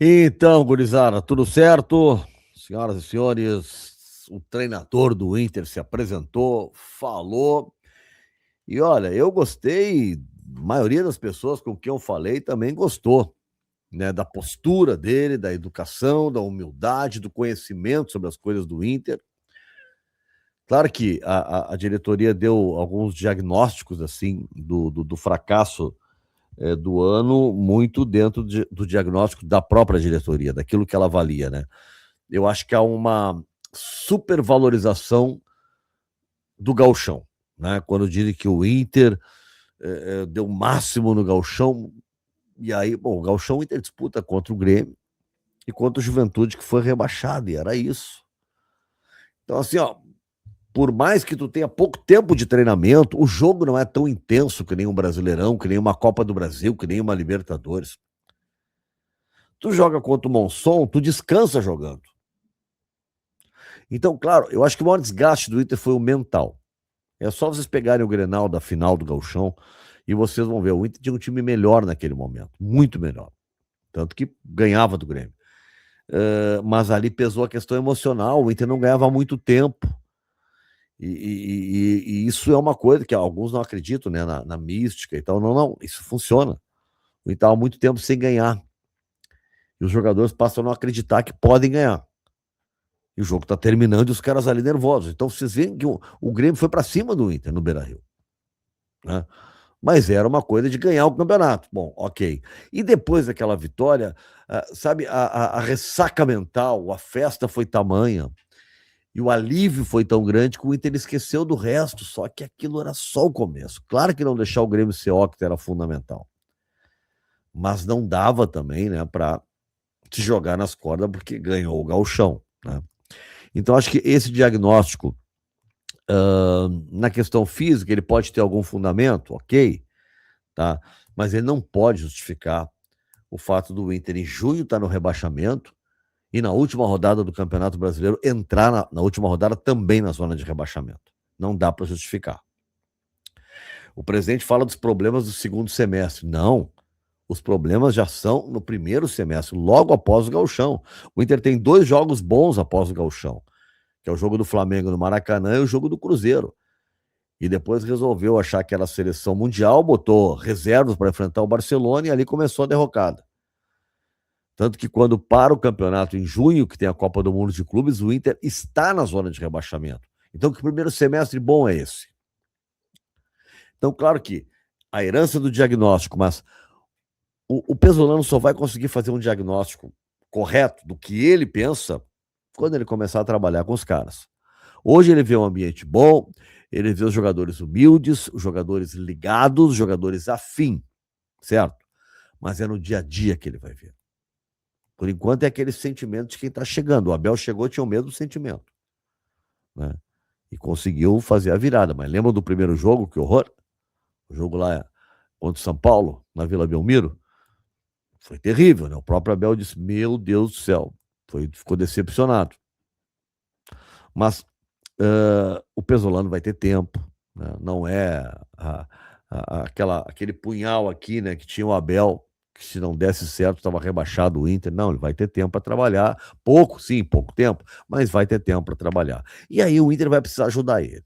Então, gurizada, tudo certo? Senhoras e senhores, o treinador do Inter se apresentou, falou, e olha, eu gostei, a maioria das pessoas com quem eu falei também gostou, né, da postura dele, da educação, da humildade, do conhecimento sobre as coisas do Inter. Claro que a diretoria deu alguns diagnósticos, assim, do fracasso do ano, muito dentro do diagnóstico da própria diretoria, daquilo que ela avalia, né? Eu acho que há uma supervalorização do gauchão, né? Quando dizem que o Inter deu o máximo no gauchão, e aí, bom, o gauchão o Inter disputa contra o Grêmio e contra o Juventude, que foi rebaixado, e era isso. Então, assim, ó, por mais que tu tenha pouco tempo de treinamento, o jogo não é tão intenso que nem um Brasileirão, que nem uma Copa do Brasil, que nem uma Libertadores. Tu joga contra o Monson, tu descansa jogando. Então, claro, eu acho que o maior desgaste do Inter foi o mental. É só vocês pegarem o Grenal da final do Gauchão e vocês vão ver, o Inter tinha um time melhor naquele momento, muito melhor. Tanto que ganhava do Grêmio. Mas ali pesou a questão emocional, o Inter não ganhava há muito tempo. E isso é uma coisa que alguns não acreditam, né, na mística e tal. Não, não, isso funciona. O Inter estava há muito tempo sem ganhar. E os jogadores passam a não acreditar que podem ganhar. E o jogo está terminando e os caras ali nervosos. Então vocês veem que o Grêmio foi para cima do Inter no Beira-Rio, né? Mas era uma coisa de ganhar o campeonato. Bom, ok. E depois daquela vitória, sabe, a ressaca mental, a festa foi tamanha e o alívio foi tão grande que o Inter esqueceu do resto, só que aquilo era só o começo. Claro que não deixar o Grêmio ser octa era fundamental, mas não dava também, né, para se jogar nas cordas porque ganhou o gauchão, né? Então acho que esse diagnóstico na questão física ele pode ter algum fundamento, ok, tá? Mas ele não pode justificar o fato do Inter em junho estar no rebaixamento e na última rodada do Campeonato Brasileiro entrar na última rodada também na zona de rebaixamento. Não dá para justificar. O presidente fala dos problemas do segundo semestre. Não. Os problemas já são no primeiro semestre, logo após o Gauchão. O Inter tem 2 jogos bons após o Gauchão, que é o jogo do Flamengo no Maracanã e o jogo do Cruzeiro. E depois resolveu achar que era a seleção mundial, botou reservas para enfrentar o Barcelona e ali começou a derrocada. Tanto que quando para o campeonato em junho, que tem a Copa do Mundo de Clubes, o Inter está na zona de rebaixamento. Então, que primeiro semestre bom é esse? Então, claro que a herança do diagnóstico, mas o Pesolano só vai conseguir fazer um diagnóstico correto do que ele pensa quando ele começar a trabalhar com os caras. Hoje ele vê um ambiente bom, ele vê os jogadores humildes, os jogadores ligados, os jogadores afim, certo? Mas é no dia a dia que ele vai ver. Por enquanto é aquele sentimento de quem está chegando. O Abel chegou e tinha o mesmo sentimento, né? E conseguiu fazer a virada. Mas lembra do primeiro jogo? Que horror! O jogo lá contra o São Paulo, na Vila Belmiro, foi terrível, né? O próprio Abel disse, meu Deus do céu, ficou decepcionado. Mas o Pesolano vai ter tempo, né? Não é aquele punhal aqui, né, que tinha o Abel, que se não desse certo estava rebaixado o Inter. Não, ele vai ter tempo para trabalhar, pouco, sim, pouco tempo, mas vai ter tempo para trabalhar. E aí o Inter vai precisar ajudar ele.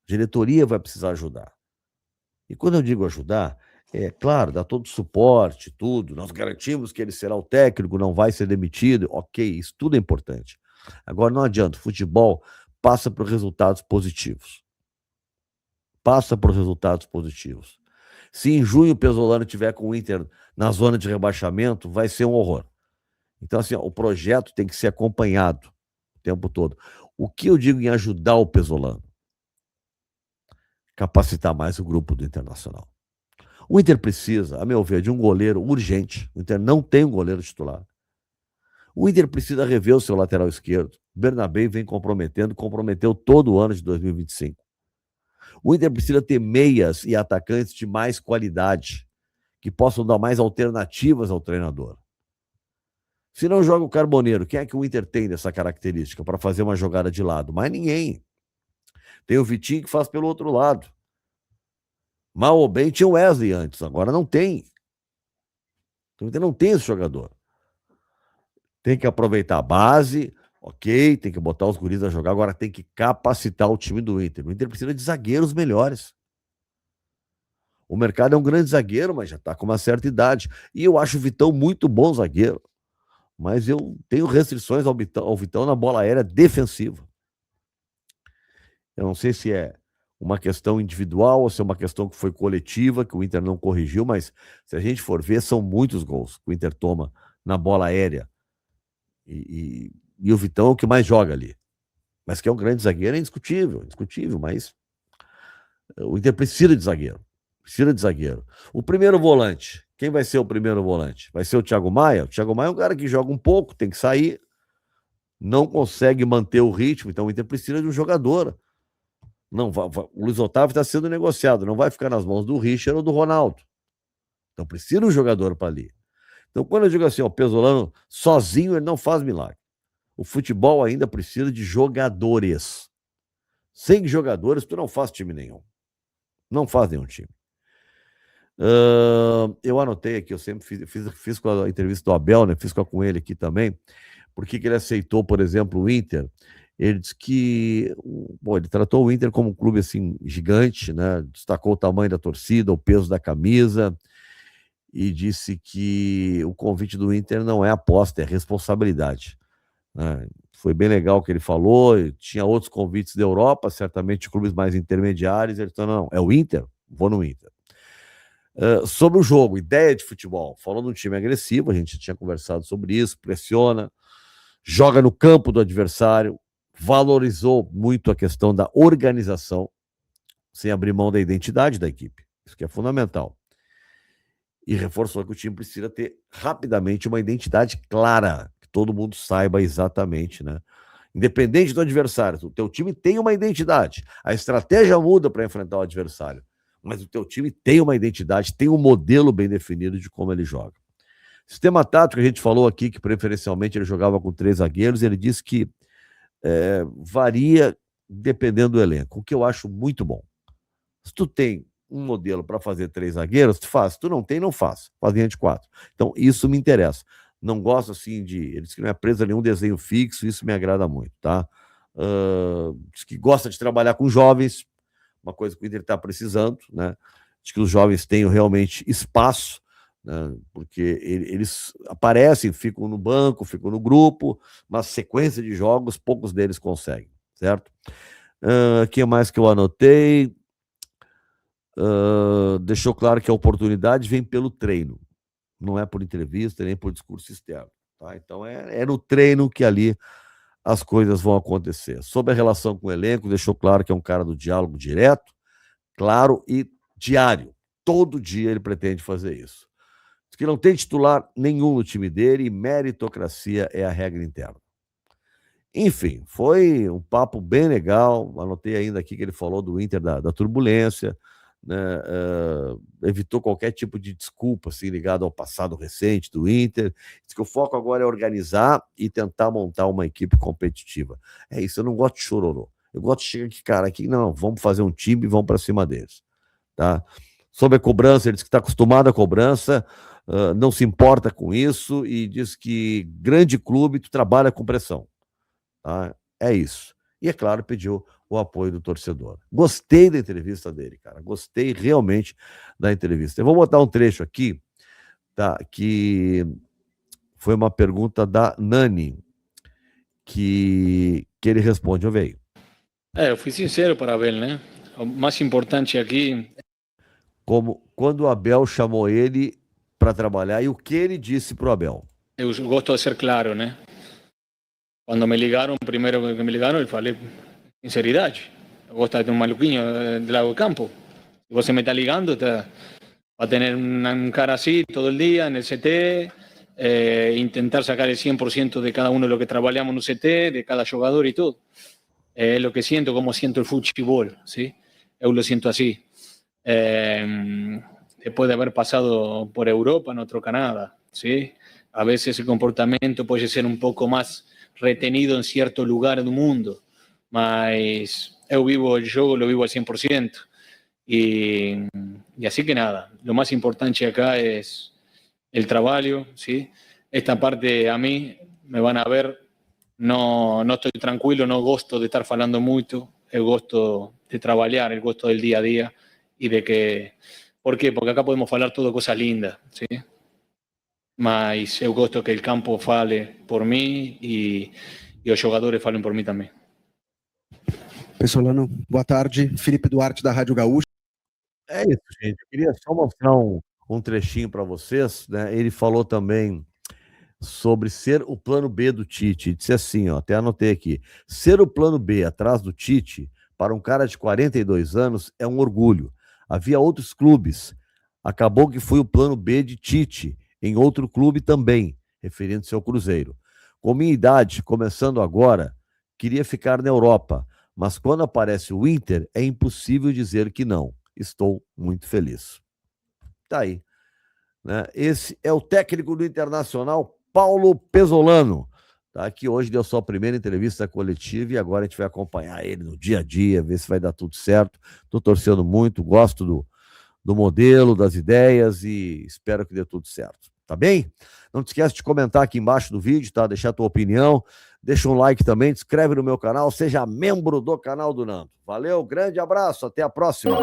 A diretoria vai precisar ajudar. E quando eu digo ajudar, é claro, dá todo o suporte, tudo. Nós garantimos que ele será o técnico, não vai ser demitido. Ok, isso tudo é importante. Agora não adianta, o futebol passa por resultados positivos. Passa por resultados positivos. Se em junho o Pesolano tiver com o Inter na zona de rebaixamento, vai ser um horror. Então, assim, ó, o projeto tem que ser acompanhado o tempo todo. O que eu digo em ajudar o Pesolano? Capacitar mais o grupo do Internacional. O Inter precisa, a meu ver, de um goleiro urgente. O Inter não tem um goleiro titular. O Inter precisa rever o seu lateral esquerdo. O Bernabé vem comprometeu todo o ano de 2025. O Inter precisa ter meias e atacantes de mais qualidade, que possam dar mais alternativas ao treinador. Se não joga o Carboneiro, quem é que o Inter tem dessa característica para fazer uma jogada de lado? Mais ninguém. Tem o Vitinho que faz pelo outro lado. Mal ou bem tinha o Wesley antes, agora não tem. Então o Inter não tem esse jogador. Tem que aproveitar a base, ok, tem que botar os guris a jogar, agora tem que capacitar o time do Inter. O Inter precisa de zagueiros melhores. O mercado é um grande zagueiro, mas já está com uma certa idade. E eu acho o Vitão muito bom zagueiro. Mas eu tenho restrições ao Vitão na bola aérea defensiva. Eu não sei se é uma questão individual ou se é uma questão que foi coletiva, que o Inter não corrigiu, mas se a gente for ver, são muitos gols que o Inter toma na bola aérea. E o Vitão é o que mais joga ali. Mas que é um grande zagueiro, é indiscutível, indiscutível, mas o Inter precisa de zagueiro. Precisa de zagueiro. O primeiro volante, quem vai ser o primeiro volante? Vai ser o Thiago Maia? O Thiago Maia é um cara que joga um pouco, tem que sair, não consegue manter o ritmo, então o Inter precisa de um jogador. Não, o Luiz Otávio está sendo negociado, não vai ficar nas mãos do Richard ou do Ronaldo. Então precisa de um jogador para ali. Então quando eu digo assim, o Pesolano sozinho ele não faz milagre. O futebol ainda precisa de jogadores. Sem jogadores tu não faz time nenhum. Não faz nenhum time. Eu anotei aqui, eu sempre fiz com a entrevista do Abel, né? Fiz com ele aqui também. Por que ele aceitou, por exemplo, o Inter? Ele disse que ele tratou o Inter como um clube assim gigante, né? Destacou o tamanho da torcida, o peso da camisa e disse que o convite do Inter não é aposta, é responsabilidade. Né? Foi bem legal o que ele falou. Tinha outros convites da Europa, certamente clubes mais intermediários. Ele falou: não, é o Inter, vou no Inter. Sobre o jogo, ideia de futebol, falando de um time agressivo, a gente tinha conversado sobre isso, pressiona, joga no campo do adversário, valorizou muito a questão da organização, sem abrir mão da identidade da equipe, isso que é fundamental. E reforçou que o time precisa ter rapidamente uma identidade clara, que todo mundo saiba exatamente, né? Independente do adversário, o teu time tem uma identidade, a estratégia muda para enfrentar o adversário, mas o teu time tem uma identidade, tem um modelo bem definido de como ele joga. Sistema tático, a gente falou aqui que preferencialmente ele jogava com 3 zagueiros, ele disse que varia dependendo do elenco, o que eu acho muito bom. Se tu tem um modelo para fazer 3 zagueiros, tu faz. Se tu não tem, não faz. Fazia de 4. Então, isso me interessa. Não gosto assim de. Ele disse que não é preso a nenhum desenho fixo, isso me agrada muito, tá? Diz que gosta de trabalhar com jovens, uma coisa que o Inter está precisando, né? De que os jovens tenham realmente espaço, né? Porque eles aparecem, ficam no banco, ficam no grupo, mas sequência de jogos, poucos deles conseguem, certo? O que mais que eu anotei? Deixou claro que a oportunidade vem pelo treino, não é por entrevista, nem por discurso externo. Tá? Então é no treino que ali as coisas vão acontecer. Sobre a relação com o elenco, deixou claro que é um cara do diálogo direto, claro e diário. Todo dia ele pretende fazer isso. Diz que não tem titular nenhum no time dele e meritocracia é a regra interna. Enfim, foi um papo bem legal. Anotei ainda aqui que ele falou do Inter da turbulência, né? Evitou qualquer tipo de desculpa assim, ligado ao passado recente do Inter. Diz que o foco agora é organizar e tentar montar uma equipe competitiva. É isso, eu não gosto de chororô. Eu gosto de chegar aqui, cara, aqui não, vamos fazer um time e vamos para cima deles. Tá? Sobre a cobrança, ele diz que está acostumado à cobrança, não se importa com isso e diz que grande clube tu trabalha com pressão. Tá? É isso. E, é claro, pediu o apoio do torcedor. Gostei da entrevista dele, cara. Gostei realmente da entrevista. Eu vou botar um trecho aqui, tá? Que foi uma pergunta da Nani, que ele responde. Eu veio. Eu fui sincero para Abel, né? O mais importante aqui. Como quando o Abel chamou ele para trabalhar e o que ele disse para o Abel. Eu gosto de ser claro, né? Quando me ligaram, primeiro que me ligaram, eu falei sinceridade. Eu gosto de um maluquinho do lado do campo. Se você me está ligando, va a tener un cara así todo el día en el CT, intentar sacar el 100% de cada uno de lo que trabajamos en un CT, de cada jugador y todo. Es lo que siento, como siento el fútbol, ¿sí? Yo lo siento así. Después de haber pasado por Europa, en otro Canadá, ¿sí? A veces el comportamiento puede ser un poco más retenido en cierto lugar del mundo, mas yo vivo el juego, lo vivo al 100%. Y así que nada, lo más importante acá es el trabajo, ¿sí? Esta parte a mí me van a ver, no estoy tranquilo, no gosto de estar falando mucho, eu gosto de trabalhar, eu gosto del día a día y de que... ¿Por qué? Porque acá podemos falar todo cosas lindas, ¿sí? Mas eu gosto que o campo fale por mim e os jogadores falem por mim também. Oi, Solano. Boa tarde. Felipe Duarte, da Rádio Gaúcha. É isso, gente. Eu queria só mostrar um trechinho para vocês, né? Ele falou também sobre ser o plano B do Tite. Disse assim, ó, até anotei aqui. Ser o plano B atrás do Tite, para um cara de 42 anos, é um orgulho. Havia outros clubes. Acabou que foi o plano B de Tite, em outro clube também, referindo-se ao Cruzeiro. Com minha idade, começando agora, queria ficar na Europa, mas quando aparece o Inter, é impossível dizer que não. Estou muito feliz. Tá aí. Né? Esse é o técnico do Internacional, Paulo Pesolano, tá? Que hoje deu sua primeira entrevista coletiva e agora a gente vai acompanhar ele no dia a dia, ver se vai dar tudo certo. Estou torcendo muito, gosto do modelo, das ideias e espero que dê tudo certo. Tá bem? Não te esquece de comentar aqui embaixo do vídeo, tá? Deixar a tua opinião. Deixa um like também, te inscreve no meu canal, seja membro do canal do Nando. Valeu, grande abraço, até a próxima.